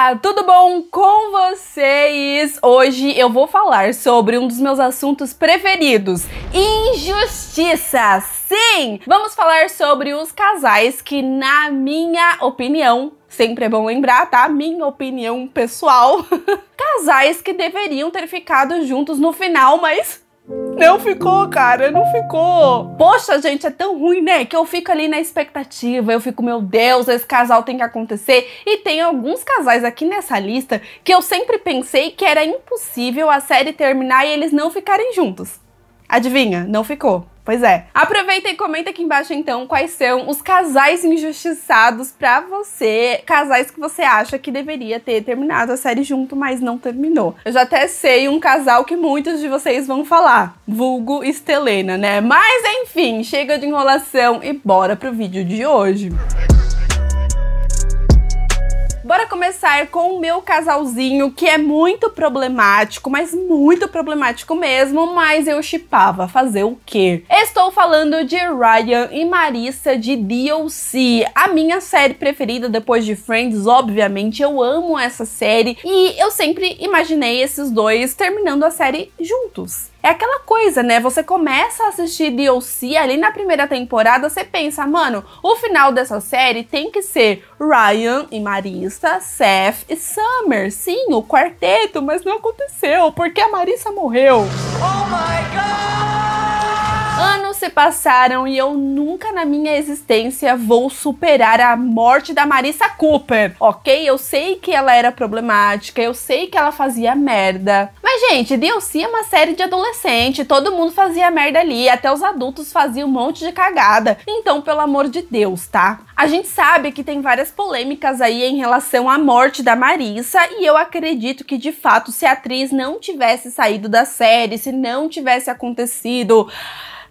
Olá, tudo bom com vocês? Hoje eu vou falar sobre um dos meus assuntos preferidos, injustiça. Sim, vamos falar sobre os casais que, na minha opinião, sempre é bom lembrar, tá? Minha opinião pessoal, casais que deveriam ter ficado juntos no final, mas não ficou, cara, não ficou. Poxa, gente, é tão ruim, né? Que eu fico ali na expectativa, eu fico, meu Deus, esse casal tem que acontecer. E tem alguns casais aqui nessa lista que eu sempre pensei que era impossível a série terminar e eles não ficarem juntos. Adivinha? Não ficou. Pois é. Aproveita e comenta aqui embaixo, então, quais são os casais injustiçados pra você. Casais que você acha que deveria ter terminado a série junto, mas não terminou. Eu já até sei um casal que muitos de vocês vão falar. Vulgo Estelena, né? Mas, enfim, chega de enrolação e bora pro vídeo de hoje. Bora começar com o meu casalzinho, que é muito problemático, mas muito problemático mesmo, mas eu shippava. Fazer o quê? Estou falando de Ryan e Marissa de DLC, a minha série preferida depois de Friends, obviamente. Eu amo essa série e eu sempre imaginei esses dois terminando a série juntos. É aquela coisa, né? Você começa a assistir DLC ali na primeira temporada, você pensa, mano, o final dessa série tem que ser Ryan e Marissa, Seth e Summer. Sim, o quarteto, mas não aconteceu, porque a Marissa morreu. Oh my God! Anos se passaram e eu nunca na minha existência vou superar a morte da Marissa Cooper. Ok, eu sei que ela era problemática, eu sei que ela fazia merda. Mas, gente, DLC é uma série de adolescente, todo mundo fazia merda ali, até os adultos faziam um monte de cagada. Então, pelo amor de Deus, tá? A gente sabe que tem várias polêmicas aí em relação à morte da Marissa e eu acredito que, de fato, se a atriz não tivesse saído da série, se não tivesse acontecido,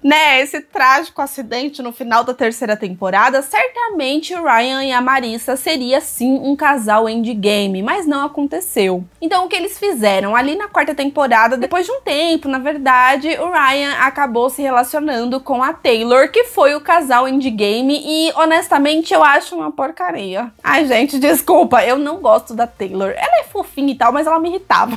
né, esse trágico acidente no final da terceira temporada, certamente o Ryan e a Marissa seria sim um casal endgame, mas não aconteceu. Então o que eles fizeram? Ali na quarta temporada, depois de um tempo, na verdade, o Ryan acabou se relacionando com a Taylor, que foi o casal endgame, e honestamente eu acho uma porcaria. Ai, gente, desculpa, eu não gosto da Taylor. Ela é fofinha e tal, mas ela me irritava.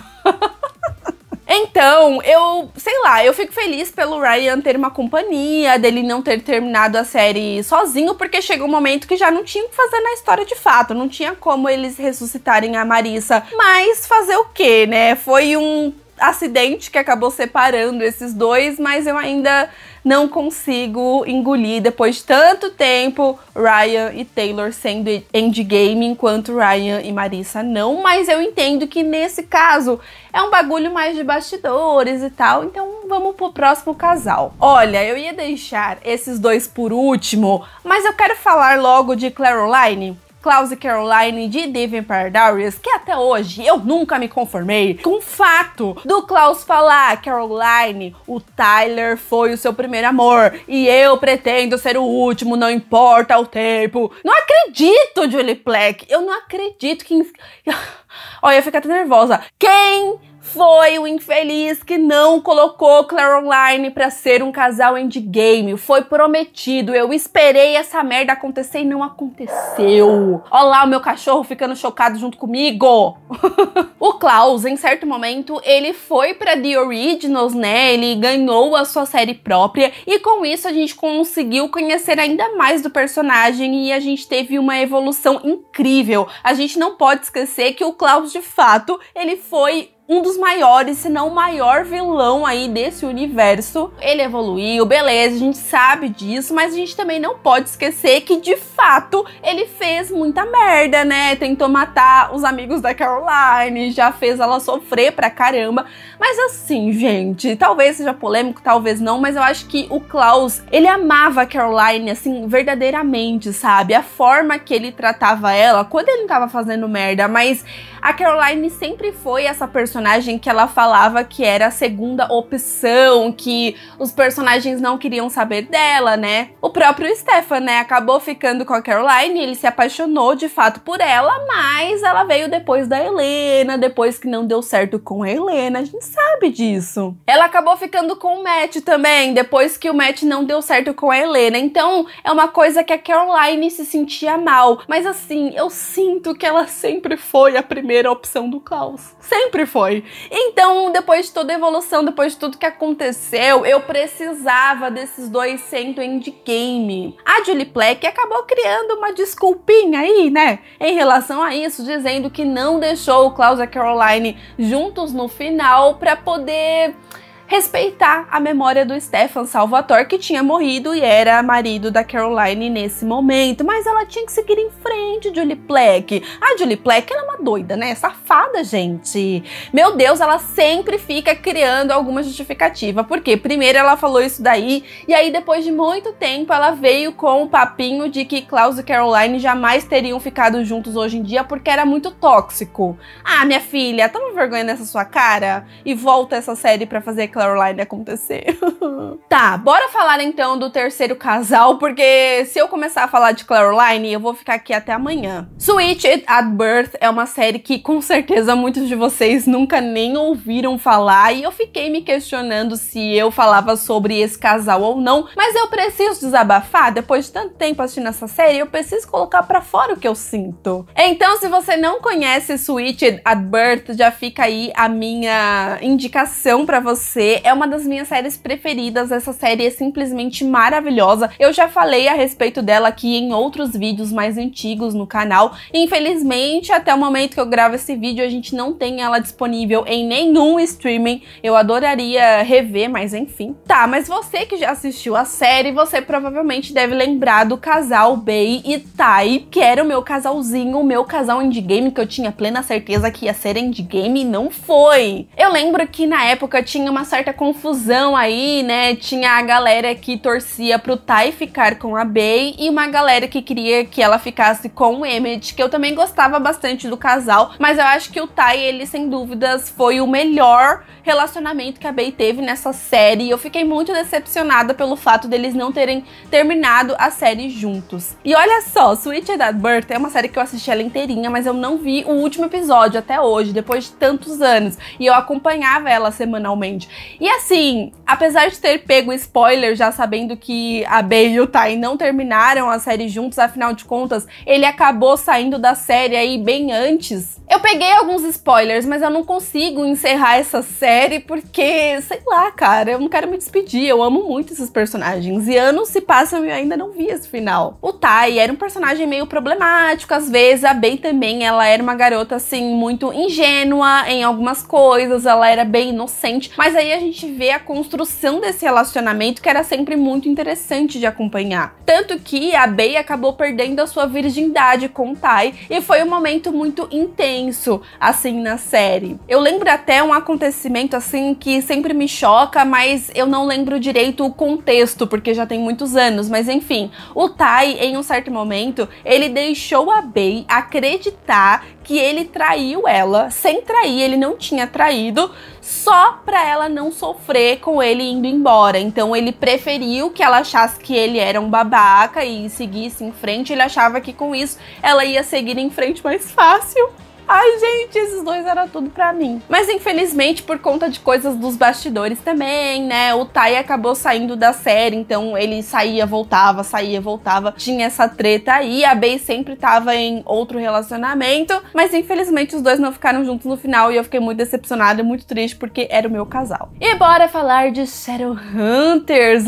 Então, eu fico feliz pelo Ryan ter uma companhia, dele não ter terminado a série sozinho, porque chegou um momento que já não tinha o que fazer na história de fato, não tinha como eles ressuscitarem a Marissa, mas fazer o quê, né? Foi um acidente que acabou separando esses dois, mas eu ainda não consigo engolir, depois de tanto tempo, Ryan e Taylor sendo endgame, enquanto Ryan e Marissa não. Mas eu entendo que nesse caso é um bagulho mais de bastidores e tal, então vamos pro próximo casal. Olha, eu ia deixar esses dois por último, mas eu quero falar logo de Caroline. Klaus e Caroline de The Vampire Diaries, que até hoje eu nunca me conformei com o fato do Klaus falar: Caroline, o Tyler foi o seu primeiro amor e eu pretendo ser o último, não importa o tempo. Não acredito, Julie Plec, eu não acredito que... Olha, eu fico até nervosa. Quem foi o infeliz que não colocou Caroline pra ser um casal endgame? Foi prometido, eu esperei essa merda acontecer e não aconteceu. Olha lá o meu cachorro ficando chocado junto comigo. O Klaus, em certo momento, ele foi pra The Originals, né? Ele ganhou a sua série própria e com isso a gente conseguiu conhecer ainda mais do personagem e a gente teve uma evolução incrível. A gente não pode esquecer que o Klaus, de fato, ele foi um dos maiores, se não o maior vilão aí desse universo. Ele evoluiu, beleza, a gente sabe disso, mas a gente também não pode esquecer que, de fato, ele fez muita merda, né? Tentou matar os amigos da Caroline, já fez ela sofrer pra caramba. Mas assim, gente, talvez seja polêmico, talvez não, mas eu acho que o Klaus, ele amava a Caroline, assim, verdadeiramente, sabe? A forma que ele tratava ela, quando ele não tava fazendo merda, mas a Caroline sempre foi essa personagem personagem que ela falava que era a segunda opção, que os personagens não queriam saber dela, né? O próprio Stefan, né, acabou ficando com a Caroline, ele se apaixonou de fato por ela, mas ela veio depois da Helena, depois que não deu certo com a Helena, a gente sabe disso. Ela acabou ficando com o Matt também, depois que o Matt não deu certo com a Helena, então é uma coisa que a Caroline se sentia mal, mas assim, eu sinto que ela sempre foi a primeira opção do Klaus, sempre foi. Então, depois de toda a evolução, depois de tudo que aconteceu, eu precisava desses dois sendo endgame. A Julie Plec acabou criando uma desculpinha aí, né, em relação a isso, dizendo que não deixou o Klaus e a Caroline juntos no final pra poder respeitar a memória do Stefan Salvatore, que tinha morrido e era marido da Caroline nesse momento. Mas ela tinha que seguir em frente, Julie Plec. A Julie Plec, ela é uma doida, né? Safada, gente. Meu Deus, ela sempre fica criando alguma justificativa. Por quê? Primeiro ela falou isso daí, e aí depois de muito tempo ela veio com o papinho de que Klaus e Caroline jamais teriam ficado juntos hoje em dia porque era muito tóxico. Ah, minha filha, toma vergonha nessa sua cara e volta essa série pra fazer Caroline acontecer. Tá, bora falar então do terceiro casal, porque se eu começar a falar de Caroline, eu vou ficar aqui até amanhã. Switched at Birth é uma série que com certeza muitos de vocês nunca nem ouviram falar, e eu fiquei me questionando se eu falava sobre esse casal ou não, mas eu preciso desabafar. Depois de tanto tempo assistindo essa série, eu preciso colocar pra fora o que eu sinto. Então, se você não conhece Switched at Birth, já fica aí a minha indicação pra você. É uma das minhas séries preferidas, essa série é simplesmente maravilhosa. Eu já falei a respeito dela aqui em outros vídeos mais antigos no canal. Infelizmente, até o momento que eu gravo esse vídeo, a gente não tem ela disponível em nenhum streaming. Eu adoraria rever, mas enfim. Tá, mas você que já assistiu a série, você provavelmente deve lembrar do casal Bei e Tai, que era o meu casalzinho, o meu casal endgame, que eu tinha plena certeza que ia ser endgame e não foi. Eu lembro que na época tinha uma certa confusão aí, né? Tinha a galera que torcia pro Tai ficar com a Bei e uma galera que queria que ela ficasse com o Emmett, que eu também gostava bastante do casal, mas eu acho que o Tai, ele sem dúvidas foi o melhor relacionamento que a Bei teve nessa série, e eu fiquei muito decepcionada pelo fato deles não terem terminado a série juntos. E olha só, Switched at Birth é uma série que eu assisti ela inteirinha, mas eu não vi o último episódio até hoje, depois de tantos anos, e eu acompanhava ela semanalmente. E assim, apesar de ter pego spoiler já sabendo que a Bei e o Tai não terminaram a série juntos, afinal de contas, ele acabou saindo da série aí bem antes. Eu peguei alguns spoilers, mas eu não consigo encerrar essa série porque, sei lá, cara, eu não quero me despedir, eu amo muito esses personagens e anos se passam e eu ainda não vi esse final. O Tai era um personagem meio problemático, às vezes a Bei também, ela era uma garota assim, muito ingênua em algumas coisas, ela era bem inocente, mas aí a gente vê a construção desse relacionamento que era sempre muito interessante de acompanhar. Tanto que a Bei acabou perdendo a sua virgindade com o Tai e foi um momento muito intenso, assim, na série. Eu lembro até um acontecimento, assim, que sempre me choca, mas eu não lembro direito o contexto, porque já tem muitos anos, mas enfim, o Tai, em um certo momento, ele deixou a Bei acreditar que ele traiu ela, sem trair, ele não tinha traído, só pra ela não sofrer com ele indo embora. Então ele preferiu que ela achasse que ele era um babaca e seguisse em frente, ele achava que com isso ela ia seguir em frente mais fácil. Ai, gente, esses dois eram tudo pra mim. Mas infelizmente, por conta de coisas dos bastidores também, né, o Tai acabou saindo da série, então ele saía, voltava, tinha essa treta aí, a Bei sempre tava em outro relacionamento, mas infelizmente os dois não ficaram juntos no final e eu fiquei muito decepcionada e muito triste porque era o meu casal. E bora falar de Shadowhunters,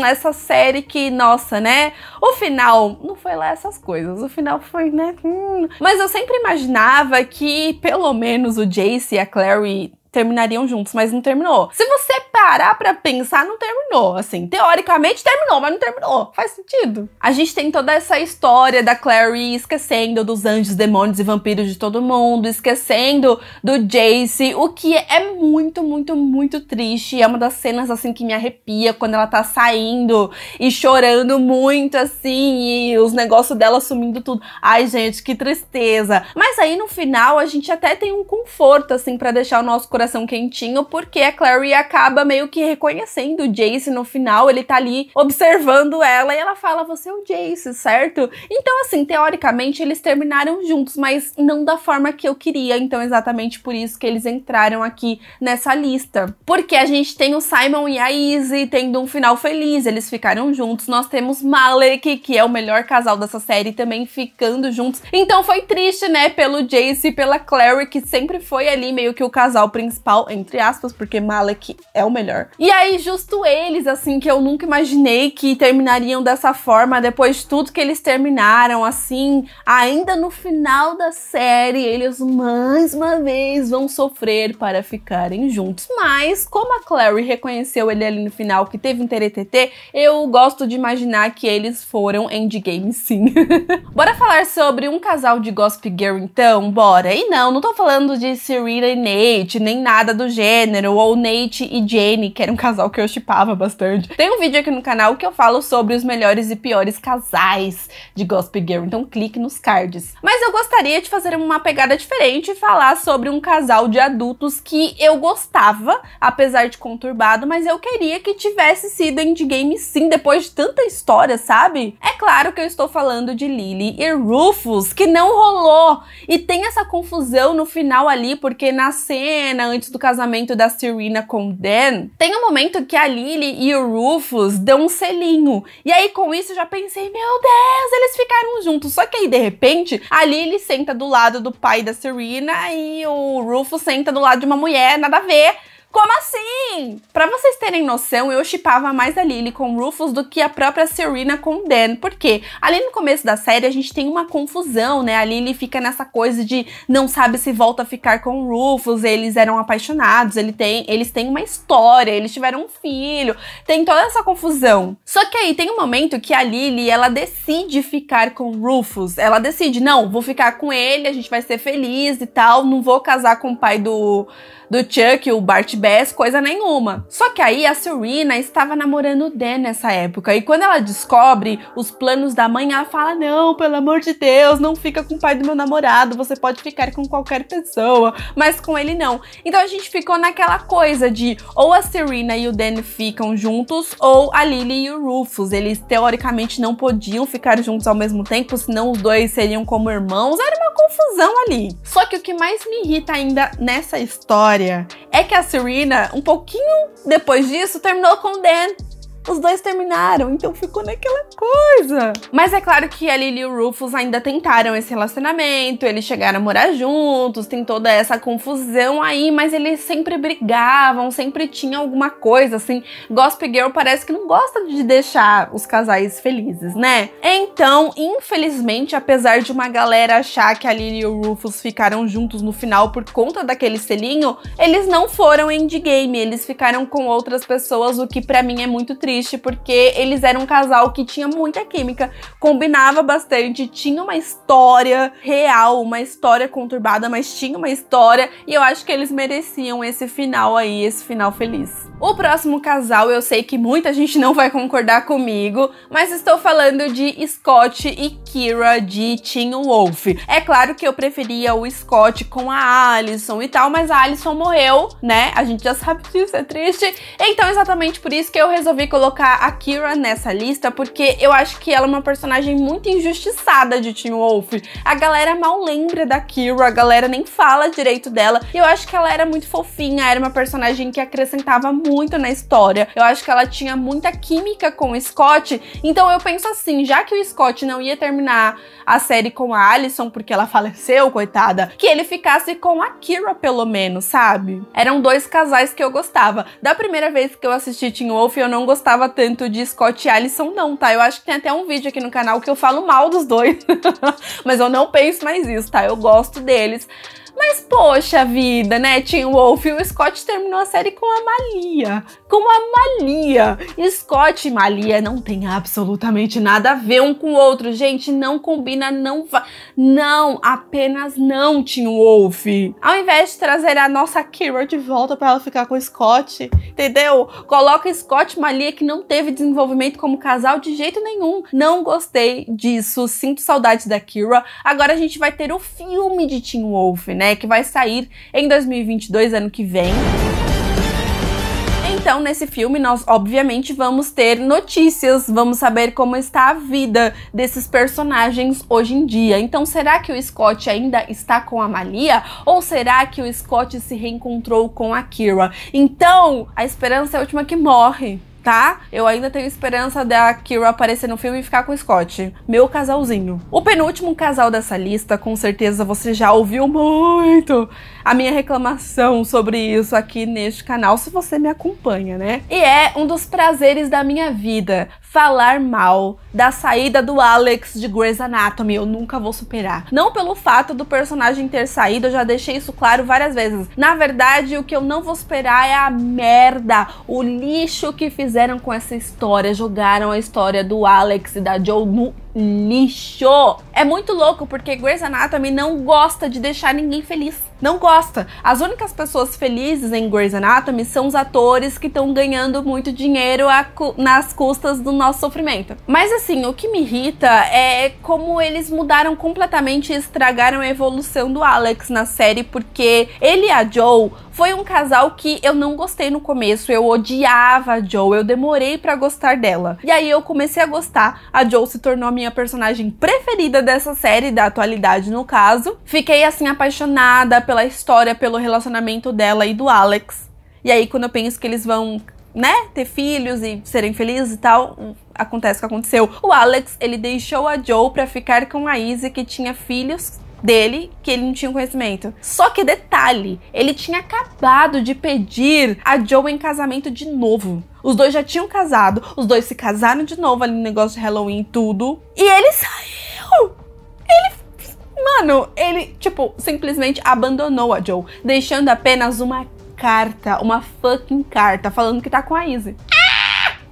essa série que, nossa, né, o final não foi lá essas coisas, o final foi, né, mas eu sempre imaginava que pelo menos o Jace e a Clary terminariam juntos, mas não terminou. Se você parar pra pensar, não terminou, assim. Teoricamente terminou, mas não terminou. Faz sentido. A gente tem toda essa história da Clary esquecendo dos anjos, demônios e vampiros de todo mundo, esquecendo do Jace, o que é muito, muito, muito triste. É uma das cenas, assim, que me arrepia quando ela tá saindo e chorando muito, assim, e os negócios dela sumindo tudo. Ai, gente, que tristeza. Mas aí, no final, a gente até tem um conforto, assim, pra deixar o nosso coração quentinho, porque a Clary acaba meio que reconhecendo o Jace no final. Ele tá ali observando ela e ela fala, você é o Jace, certo? Então, assim, teoricamente, eles terminaram juntos, mas não da forma que eu queria. Então, exatamente por isso que eles entraram aqui nessa lista. Porque a gente tem o Simon e a Izzy tendo um final feliz, eles ficaram juntos. Nós temos Malek, que é o melhor casal dessa série, também ficando juntos. Então foi triste, né, pelo Jace e pela Clary, que sempre foi ali meio que o casal principal, entre aspas, porque Malek é o melhor. E aí, justo eles, assim, que eu nunca imaginei que terminariam dessa forma, depois de tudo que eles terminaram, assim, ainda no final da série, eles mais uma vez vão sofrer para ficarem juntos. Mas, como a Clary reconheceu ele ali no final, que teve um TTT, eu gosto de imaginar que eles foram endgame sim. Bora falar sobre um casal de Gossip Girl então? Bora! E não tô falando de Serena e Nate, nem nada do gênero, ou Nate e Jenny, que era um casal que eu shippava bastante. Tem um vídeo aqui no canal que eu falo sobre os melhores e piores casais de Gossip Girl, então clique nos cards. Mas eu gostaria de fazer uma pegada diferente e falar sobre um casal de adultos que eu gostava, apesar de conturbado, mas eu queria que tivesse sido endgame sim, depois de tanta história, sabe? É claro que eu estou falando de Lily e Rufus, que não rolou. E tem essa confusão no final ali, porque na cena, antes do casamento da Serena com o Dan, tem um momento que a Lily e o Rufus dão um selinho. E aí, com isso, eu já pensei, meu Deus, eles ficaram juntos. Só que aí, de repente, a Lily senta do lado do pai da Serena e o Rufus senta do lado de uma mulher, nada a ver. Como assim? Pra vocês terem noção, eu shippava mais a Lily com o Rufus do que a própria Serena com o Dan. Por quê? Ali no começo da série a gente tem uma confusão, né? A Lily fica nessa coisa de não sabe se volta a ficar com o Rufus, eles eram apaixonados, eles têm uma história, eles tiveram um filho, tem toda essa confusão. Só que aí tem um momento que a Lily, ela decide ficar com o Rufus. Ela decide, não, vou ficar com ele, a gente vai ser feliz e tal, não vou casar com o pai do Chuck, o Bart Bass, coisa nenhuma. Só que aí a Serena estava namorando o Dan nessa época, e quando ela descobre os planos da mãe, ela fala, não, pelo amor de Deus, não fica com o pai do meu namorado, você pode ficar com qualquer pessoa, mas com ele não. Então a gente ficou naquela coisa de ou a Serena e o Dan ficam juntos, ou a Lily e o Rufus. Eles teoricamente não podiam ficar juntos ao mesmo tempo, senão os dois seriam como irmãos. Era uma confusão ali. Só que o que mais me irrita ainda nessa história é que a Serena, um pouquinho depois disso, terminou com o Dan. Os dois terminaram, então ficou naquela coisa. Mas é claro que a Lily e o Rufus ainda tentaram esse relacionamento, eles chegaram a morar juntos, tem toda essa confusão aí, mas eles sempre brigavam, sempre tinha alguma coisa, assim. Gossip Girl parece que não gosta de deixar os casais felizes, né? Então, infelizmente, apesar de uma galera achar que a Lily e o Rufus ficaram juntos no final por conta daquele selinho, eles não foram endgame, eles ficaram com outras pessoas, o que pra mim é muito triste, porque eles eram um casal que tinha muita química, combinava bastante, tinha uma história real, uma história conturbada, mas tinha uma história, e eu acho que eles mereciam esse final aí, esse final feliz. O próximo casal, eu sei que muita gente não vai concordar comigo, mas estou falando de Scott e Kira de Teen Wolf. É claro que eu preferia o Scott com a Alison e tal, mas a Alison morreu, né? A gente já sabe disso, é triste. Então, exatamente por isso que eu resolvi colocar a Kira nessa lista, porque eu acho que ela é uma personagem muito injustiçada de Teen Wolf. A galera mal lembra da Kira, a galera nem fala direito dela, e eu acho que ela era muito fofinha, era uma personagem que acrescentava muito na história. Eu acho que ela tinha muita química com o Scott, então eu penso assim, já que o Scott não ia terminar a série com a Alison, porque ela faleceu, coitada, que ele ficasse com a Kira pelo menos, sabe? Eram dois casais que eu gostava. Da primeira vez que eu assisti Teen Wolf, eu não gostava tanto de Scott e Alison não, tá? Eu acho que tem até um vídeo aqui no canal que eu falo mal dos dois, mas eu não penso mais isso, tá? Eu gosto deles. Mas poxa vida, né, Teen Wolf, o Scott terminou a série com a Malia. Com a Malia. Scott e Malia não tem absolutamente nada a ver um com o outro, gente, não combina, não vai. Não, apenas não, Teen Wolf. Ao invés de trazer a nossa Kira de volta pra ela ficar com o Scott, entendeu? Coloca Scott e Malia que não teve desenvolvimento como casal de jeito nenhum. Não gostei disso, sinto saudades da Kira. Agora a gente vai ter o filme de Teen Wolf, né, que vai sair em 2022, ano que vem. Então, nesse filme, nós obviamente vamos ter notícias, vamos saber como está a vida desses personagens hoje em dia. Então, será que o Scott ainda está com a Malia? Ou será que o Scott se reencontrou com a Kira? Então, a esperança é a última que morre, tá? Eu ainda tenho esperança da Kira aparecer no filme e ficar com o Scott. Meu casalzinho. O penúltimo casal dessa lista, com certeza você já ouviu muito a minha reclamação sobre isso aqui neste canal, se você me acompanha, né? E é um dos prazeres da minha vida, falar mal da saída do Alex de Grey's Anatomy. Eu nunca vou superar. Não pelo fato do personagem ter saído, eu já deixei isso claro várias vezes. Na verdade, o que eu não vou superar é a merda, o lixo que fizeram com essa história. Jogaram a história do Alex e da Joe no lixo. É muito louco porque Grey's Anatomy não gosta de deixar ninguém feliz. Não gosta. As únicas pessoas felizes em Grey's Anatomy são os atores que estão ganhando muito dinheiro nas custas do nosso sofrimento. Mas assim, o que me irrita é como eles mudaram completamente e estragaram a evolução do Alex na série, porque ele e a Joe foi um casal que eu não gostei no começo, eu odiava a Joe, eu demorei pra gostar dela. E aí eu comecei a gostar, a Joe se tornou a minha personagem preferida dessa série, da atualidade no caso. Fiquei assim apaixonada pela história, pelo relacionamento dela e do Alex. E aí quando eu penso que eles vão, né, ter filhos e serem felizes e tal, acontece o que aconteceu. O Alex, ele deixou a Joe pra ficar com a Izzy, que tinha filhos dele, que ele não tinha conhecimento. Só que detalhe, ele tinha acabado de pedir a Joe em casamento de novo. Os dois já tinham casado, os dois se casaram de novo ali no negócio de Halloween e tudo. E ele saiu! Mano, ele, tipo, simplesmente abandonou a Joe, deixando apenas uma carta, uma fucking carta, falando que tá com a Izzy.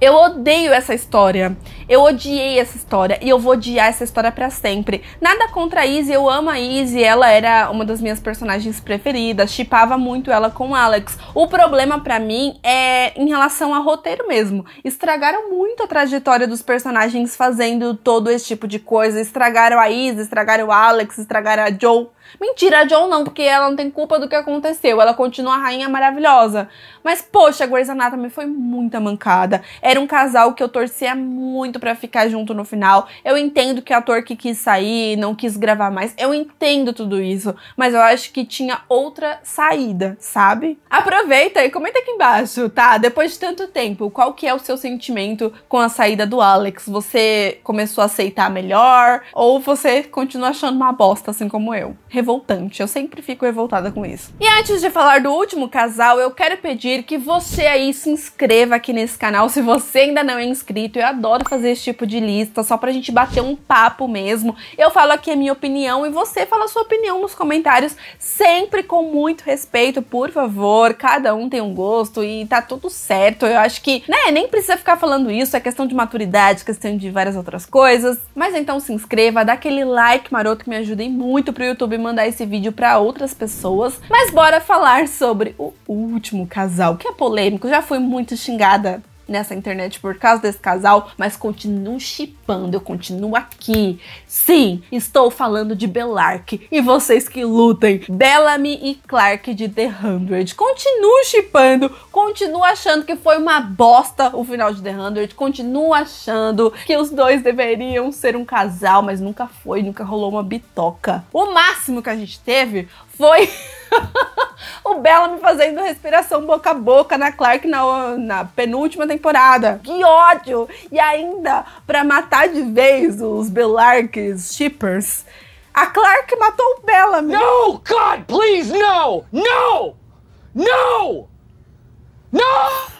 Eu odeio essa história. Eu odiei essa história e eu vou odiar essa história pra sempre. Nada contra a Izzy, eu amo a Izzy, ela era uma das minhas personagens preferidas, shippava muito ela com o Alex. O problema pra mim é em relação a roteiro mesmo. Estragaram muito a trajetória dos personagens fazendo todo esse tipo de coisa. Estragaram a Izzy, estragaram o Alex, estragaram a Joe. Mentira, a Joe não, porque ela não tem culpa do que aconteceu. Ela continua a rainha maravilhosa. Mas, poxa, Grey's Anatomy foi muita mancada. Era um casal que eu torcia muito pra ficar junto no final. Eu entendo que o ator que quis sair, não quis gravar mais. Eu entendo tudo isso. Mas eu acho que tinha outra saída, sabe? Aproveita e comenta aqui embaixo, tá? Depois de tanto tempo, qual que é o seu sentimento com a saída do Alex? Você começou a aceitar melhor? Ou você continua achando uma bosta, assim como eu? Revoltante, eu sempre fico revoltada com isso. E antes de falar do último casal, eu quero pedir que você aí se inscreva aqui nesse canal se você ainda não é inscrito. Eu adoro fazer esse tipo de lista, só pra gente bater um papo mesmo. Eu falo aqui a minha opinião e você fala a sua opinião nos comentários, sempre com muito respeito, por favor. Cada um tem um gosto e tá tudo certo. Eu acho que, né, nem precisa ficar falando isso, é questão de maturidade, questão de várias outras coisas. Mas então se inscreva, dá aquele like maroto que me ajuda muito pro YouTube mandar esse vídeo pra outras pessoas. Mas bora falar sobre o último casal, que é polêmico. Já fui muito xingada nessa internet por causa desse casal, mas continuo shippando, eu continuo aqui. Sim, estou falando de Bellarke e vocês que lutem, Bellamy e Clarke de The 100. Continuo shippando, continuo achando que foi uma bosta o final de The 100, continuo achando que os dois deveriam ser um casal, mas nunca foi, nunca rolou uma bitoca. O máximo que a gente teve foi o Bellamy fazendo respiração boca a boca na Clarke na penúltima temporada. Que ódio! E ainda, pra matar de vez os Bellarkes shippers, a Clarke matou o Bellamy. No, God, please, no! No! No! No!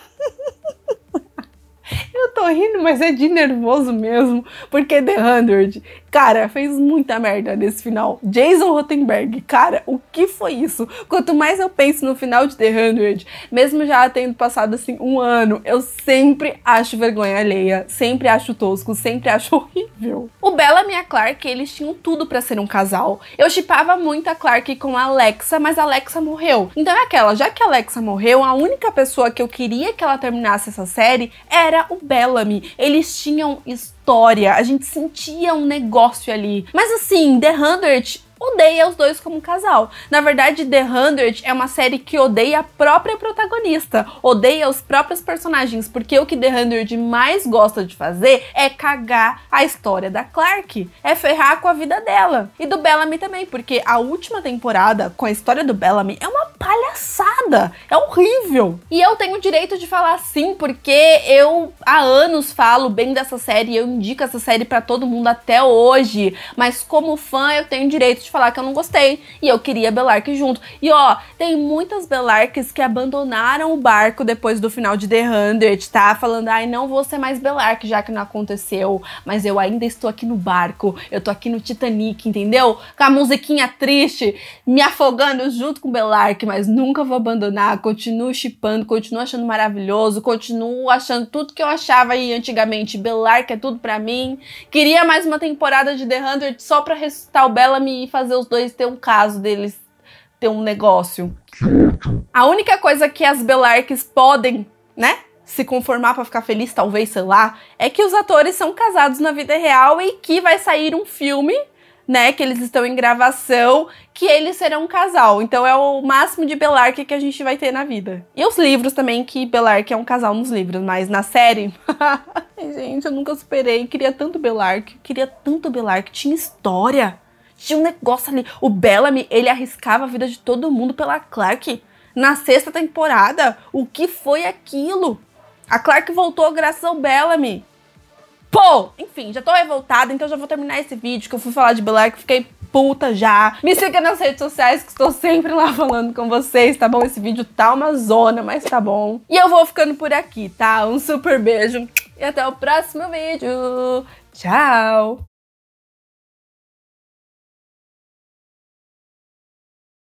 Eu tô rindo, mas é de nervoso mesmo, porque The 100 Cara, fez muita merda nesse final. Jason Rothenberg, cara, o que foi isso? Quanto mais eu penso no final de The 100, mesmo já tendo passado assim um ano, eu sempre acho vergonha alheia, sempre acho tosco, sempre acho horrível. O Bellamy e a Clarke, eles tinham tudo pra ser um casal. Eu shippava muito a Clarke com a Alexa, mas a Alexa morreu. Então é aquela, já que a Alexa morreu, a única pessoa que eu queria que ela terminasse essa série era o Bellamy. Eles tinham história, a gente sentia um negócio ali. Mas assim, The 100 odeia os dois como casal. Na verdade, The 100 é uma série que odeia a própria protagonista, odeia os próprios personagens, porque o que The 100 mais gosta de fazer é cagar a história da Clarke, é ferrar com a vida dela. E do Bellamy também, porque a última temporada com a história do Bellamy é uma palhaçada, é horrível. E eu tenho o direito de falar sim, porque eu há anos falo bem dessa série, eu indico essa série pra todo mundo até hoje, mas como fã eu tenho direito de falar que eu não gostei, e eu queria Bellarke junto. E ó, tem muitas Bellarkes que abandonaram o barco depois do final de The 100, tá? Falando, ai, não vou ser mais Bellarke, já que não aconteceu, mas eu ainda estou aqui no barco, eu tô aqui no Titanic, entendeu? Com a musiquinha triste, me afogando junto com Bellarke, mas nunca vou abandonar, continuo shippando, continuo achando maravilhoso, continuo achando tudo que eu achava aí antigamente, Bellarke é tudo pra mim. Queria mais uma temporada de The 100 só pra ressuscitar o Bellamy e fazer os dois ter um caso deles, ter um negócio. A única coisa que as Bellarkes podem, né, se conformar pra ficar feliz, talvez, sei lá, é que os atores são casados na vida real e que vai sair um filme, né, que eles estão em gravação, que eles serão um casal. Então é o máximo de Bellarke que a gente vai ter na vida. E os livros também, que Bellarke é um casal nos livros, mas na série... Gente, eu nunca superei. Queria tanto Bellarke, tinha história. Tinha um negócio ali. O Bellamy, ele arriscava a vida de todo mundo pela Clarke. Na 6ª temporada, o que foi aquilo? A Clarke voltou graças ao Bellamy. Pô! Enfim, já tô revoltada, então já vou terminar esse vídeo, que eu fui falar de Bellarke, fiquei puta já. Me siga nas redes sociais, que estou sempre lá falando com vocês, tá bom? Esse vídeo tá uma zona, mas tá bom. E eu vou ficando por aqui, tá? Um super beijo e até o próximo vídeo. Tchau!